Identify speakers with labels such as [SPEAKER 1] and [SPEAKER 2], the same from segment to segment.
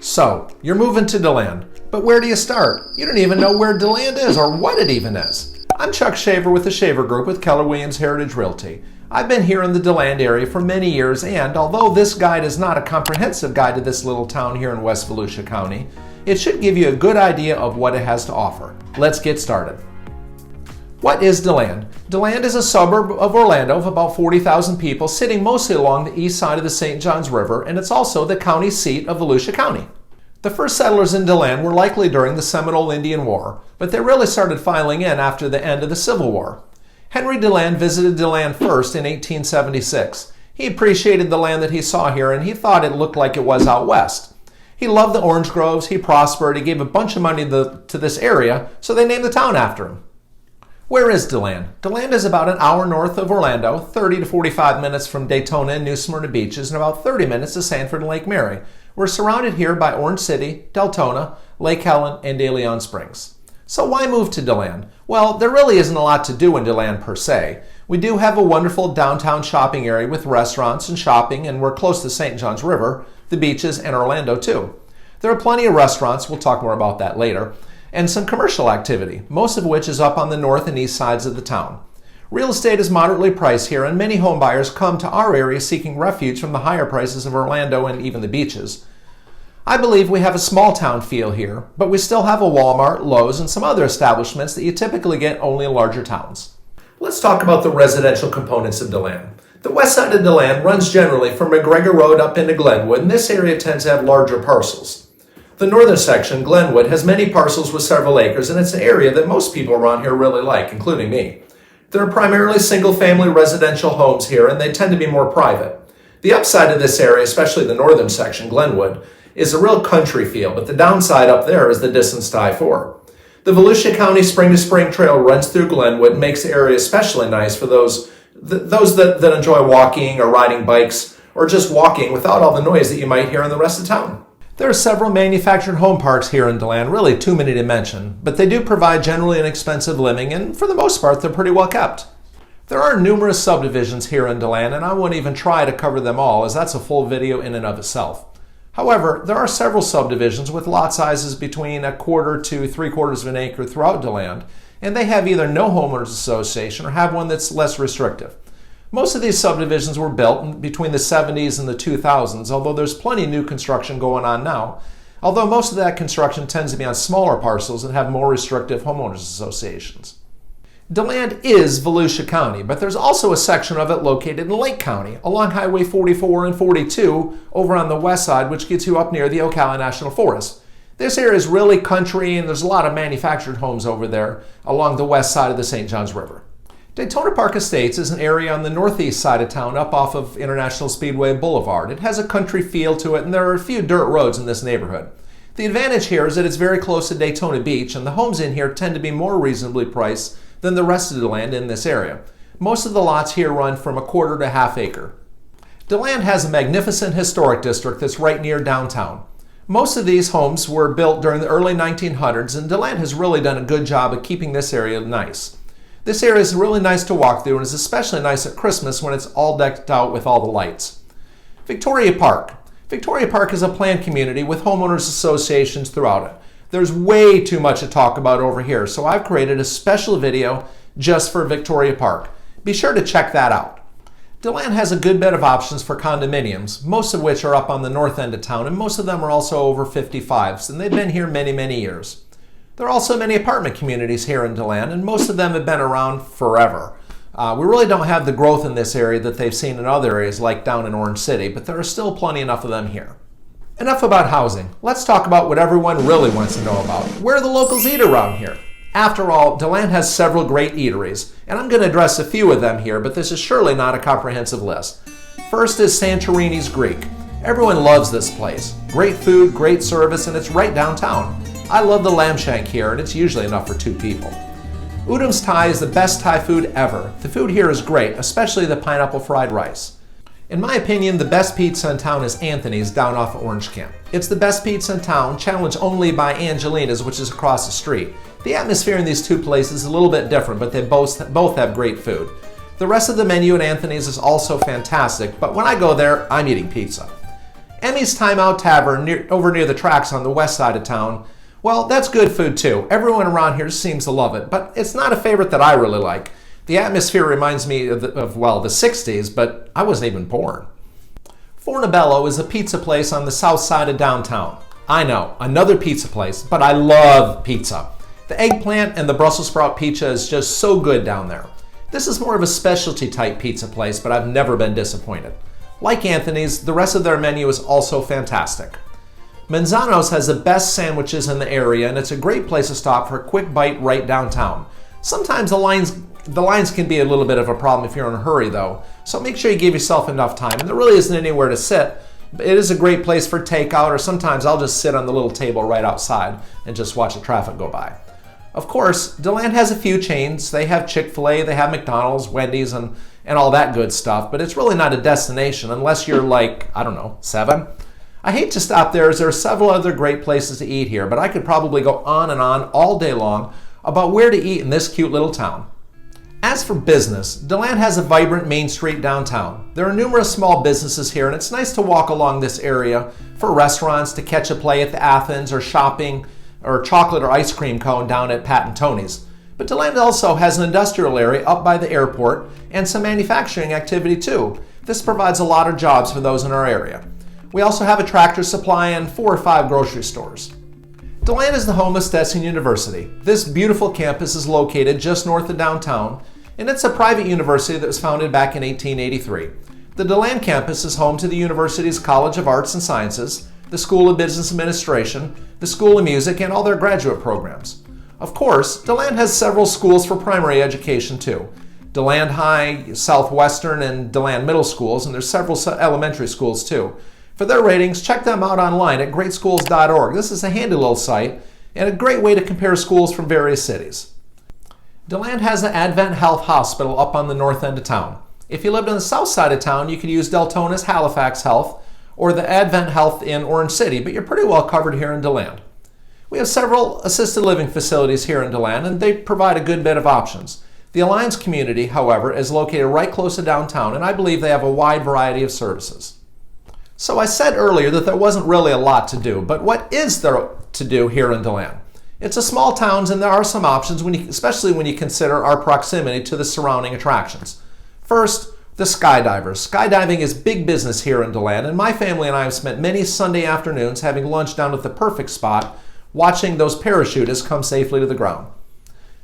[SPEAKER 1] So, you're moving to Deland, but where do you start? You don't even know where Deland is or what it even is. I'm Chuck Shaver with the Shaver Group with Keller Williams Heritage Realty. I've been here in the Deland area for many years, and although this guide is not a comprehensive guide to this little town here in West Volusia County, it should give you a good idea of what it has to offer. Let's get started. What is Deland? Deland is a suburb of Orlando of about 40,000 people, sitting mostly along the east side of the St. Johns River, and it's also the county seat of Volusia County. The first settlers in Deland were likely during the Seminole Indian War, but they really started filing in after the end of the Civil War. Henry Deland visited Deland first in 1876. He appreciated the land that he saw here, and he thought it looked like it was out west. He loved the orange groves, he prospered, he gave a bunch of money to this area, so they named the town after him. Where is Deland? Deland is about an hour north of Orlando, 30 to 45 minutes from Daytona and New Smyrna beaches, and about 30 minutes to Sanford and Lake Mary. We're surrounded here by Orange City, Deltona, Lake Helen, and De Leon Springs. So why move to Deland? Well, there really isn't a lot to do in Deland per se. We do have a wonderful downtown shopping area with restaurants and shopping, and we're close to St. Johns River, the beaches, and Orlando too. There are plenty of restaurants, we'll talk more about that later, and some commercial activity, most of which is up on the north and east sides of the town. Real estate is moderately priced here, and many home buyers come to our area seeking refuge from the higher prices of Orlando and even the beaches. I believe we have a small town feel here, but we still have a Walmart, Lowe's, and some other establishments that you typically get only in larger towns. Let's talk about the residential components of Deland. The west side of Deland runs generally from McGregor Road up into Glenwood, and this area tends to have larger parcels. The northern section, Glenwood, has many parcels with several acres, and it's an area that most people around here really like, including me. There are primarily single-family residential homes here, and they tend to be more private. The upside of this area, especially the northern section, Glenwood, is a real country feel, but the downside up there is the distance to I-4. The Volusia County Spring to Spring Trail runs through Glenwood and makes the area especially nice for those that enjoy walking or riding bikes or just walking without all the noise that you might hear in the rest of town. There are several manufactured home parks here in Deland, really too many to mention, but they do provide generally inexpensive living, and for the most part, they're pretty well kept. There are numerous subdivisions here in Deland, and I won't even try to cover them all, as that's a full video in and of itself. However, there are several subdivisions with lot sizes between 1/4 to 3/4 of an acre throughout Deland, and they have either no homeowners association or have one that's less restrictive. Most of these subdivisions were built between the 70s and the 2000s, although there's plenty of new construction going on now, although most of that construction tends to be on smaller parcels and have more restrictive homeowners associations. Deland is Volusia County, but there's also a section of it located in Lake County, along Highway 44 and 42 over on the west side, which gets you up near the Ocala National Forest. This area is really country, and there's a lot of manufactured homes over there along the west side of the St. Johns River. Daytona Park Estates is an area on the northeast side of town up off of International Speedway Boulevard. It has a country feel to it, and there are a few dirt roads in this neighborhood. The advantage here is that it's very close to Daytona Beach, and the homes in here tend to be more reasonably priced than the rest of the land in this area. Most of the lots here run from 1/4 to 1/2 acre. Deland has a magnificent historic district that's right near downtown. Most of these homes were built during the early 1900s, and Deland has really done a good job of keeping this area nice. This area is really nice to walk through, and is especially nice at Christmas when it's all decked out with all the lights. Victoria Park. Victoria Park is a planned community with homeowners associations throughout it. There's way too much to talk about over here, so I've created a special video just for Victoria Park. Be sure to check that out. Deland has a good bit of options for condominiums, most of which are up on the north end of town, and most of them are also over 55s, and they've been here many, many years. There are also many apartment communities here in Deland, and most of them have been around forever. We really don't have the growth in this area that they've seen in other areas like down in Orange City, but there are still plenty enough of them here. Enough about housing. Let's talk about what everyone really wants to know about. Where the locals eat around here. After all, Deland has several great eateries, and I'm going to address a few of them here, but this is surely not a comprehensive list. First is Santorini's Greek. Everyone loves this place. Great food, great service, and it's right downtown. I love the lamb shank here, and it's usually enough for 2 people. Udum's Thai is the best Thai food ever. The food here is great, especially the pineapple fried rice. In my opinion, the best pizza in town is Anthony's down off of Orange Camp. It's the best pizza in town, challenged only by Angelina's, which is across the street. The atmosphere in these two places is a little bit different, but they both have great food. The rest of the menu at Anthony's is also fantastic, but when I go there, I'm eating pizza. Emmy's Timeout Tavern over near the tracks on the west side of town, well, that's good food too. Everyone around here seems to love it, but it's not a favorite that I really like. The atmosphere reminds me of the 60s, but I wasn't even born. FORNO BELLO is a pizza place on the south side of downtown. I know, another pizza place, but I love pizza. The eggplant and the Brussels sprout pizza is just so good down there. This is more of a specialty type pizza place, but I've never been disappointed. Like Anthony's, the rest of their menu is also fantastic. MANZANO'S has the best sandwiches in the area, and it's a great place to stop for a quick bite right downtown. Sometimes the lines can be a little bit of a problem if you're in a hurry though, so make sure you give yourself enough time. And there really isn't anywhere to sit. It is a great place for takeout, or sometimes I'll just sit on the little table right outside and just watch the traffic go by. Of course, Deland has a few chains. They have Chick-fil-A, they have McDonald's, Wendy's, and all that good stuff, but it's really not a destination unless you're like, I don't know, 7. I hate to stop there as there are several other great places to eat here, but I could probably go on and on all day long about where to eat in this cute little town. As for business, Deland has a vibrant main street downtown. There are numerous small businesses here, and it's nice to walk along this area for restaurants, to catch a play at the Athens, or shopping, or chocolate or ice cream cone down at Pat and Tony's. But Deland also has an industrial area up by the airport and some manufacturing activity too. This provides a lot of jobs for those in our area. We also have a Tractor Supply and 4 or 5 grocery stores. Deland is the home of Stetson University. This beautiful campus is located just north of downtown, and it's a private university that was founded back in 1883. The Deland campus is home to the university's College of Arts and Sciences, the School of Business Administration, the School of Music, and all their graduate programs. Of course, Deland has several schools for primary education too. Deland High, Southwestern, and Deland Middle Schools, and there's several elementary schools too. For their ratings, check them out online at greatschools.org. This is a handy little site and a great way to compare schools from various cities. Deland has the Advent Health Hospital up on the north end of town. If you lived on the south side of town, you could use Deltona's Halifax Health or the Advent Health in Orange City, but you're pretty well covered here in Deland. We have several assisted living facilities here in Deland, and they provide a good bit of options. The Alliance community, however, is located right close to downtown, and I believe they have a wide variety of services. So I said earlier that there wasn't really a lot to do, but what is there to do here in Deland? It's a small town, and there are some options, especially when you consider our proximity to the surrounding attractions. First, the skydivers. Skydiving is big business here in Deland, and my family and I have spent many Sunday afternoons having lunch down at the perfect spot, watching those parachutists come safely to the ground.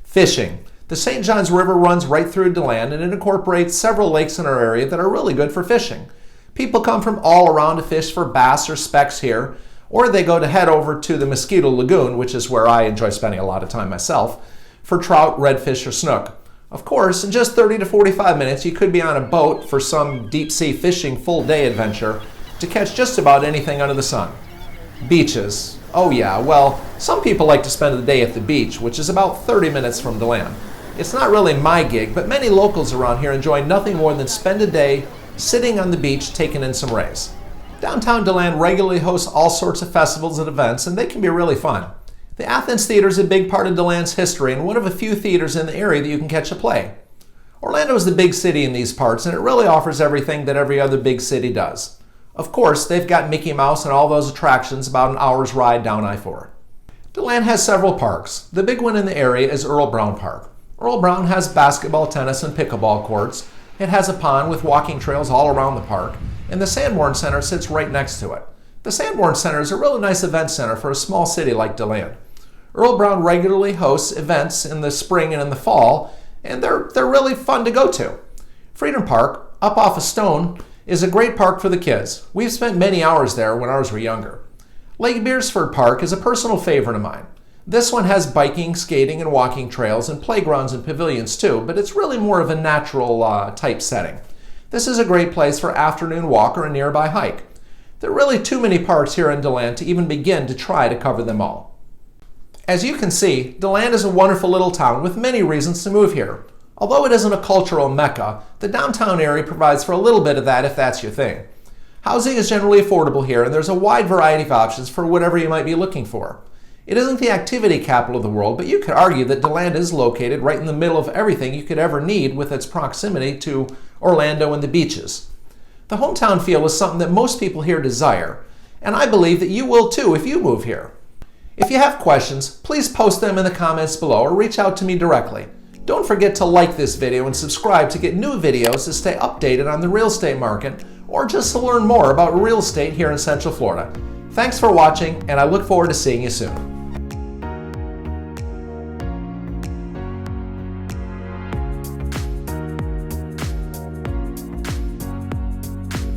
[SPEAKER 1] Fishing. The St. Johns River runs right through Deland, and it incorporates several lakes in our area that are really good for fishing. People come from all around to fish for bass or specks here, or they go to head over to the Mosquito Lagoon, which is where I enjoy spending a lot of time myself, for trout, redfish, or snook. Of course, in just 30 to 45 minutes, you could be on a boat for some deep-sea fishing full-day adventure to catch just about anything under the sun. Beaches. Oh yeah, well, some people like to spend the day at the beach, which is about 30 minutes from Deland. It's not really my gig, but many locals around here enjoy nothing more than spend a day sitting on the beach taking in some rays. Downtown Deland regularly hosts all sorts of festivals and events, and they can be really fun. The Athens Theater is a big part of Deland's history and one of a few theaters in the area that you can catch a play. Orlando is the big city in these parts, and it really offers everything that every other big city does. Of course, they've got Mickey Mouse and all those attractions about an hour's ride down I-4. Deland has several parks. The big one in the area is Earl Brown Park. Earl Brown has basketball, tennis, and pickleball courts. It has a pond with walking trails all around the park, and the Sanborn Center sits right next to it. The Sanborn Center is a really nice event center for a small city like Deland. Earl Brown regularly hosts events in the spring and in the fall, and they're really fun to go to. Freedom Park, up off a stone, is a great park for the kids. We've spent many hours there when ours were younger. Lake Beersford Park is a personal favorite of mine. This one has biking, skating, and walking trails, and playgrounds and pavilions too, but it's really more of a natural type setting. This is a great place for afternoon walk or a nearby hike. There are really too many parks here in Deland to even begin to try to cover them all. As you can see, Deland is a wonderful little town with many reasons to move here. Although it isn't a cultural mecca, the downtown area provides for a little bit of that if that's your thing. Housing is generally affordable here, and there's a wide variety of options for whatever you might be looking for. It isn't the activity capital of the world, but you could argue that Deland is located right in the middle of everything you could ever need with its proximity to Orlando and the beaches. The hometown feel is something that most people here desire, and I believe that you will too if you move here. If you have questions, please post them in the comments below or reach out to me directly. Don't forget to like this video and subscribe to get new videos to stay updated on the real estate market or just to learn more about real estate here in Central Florida. Thanks for watching, and I look forward to seeing you soon.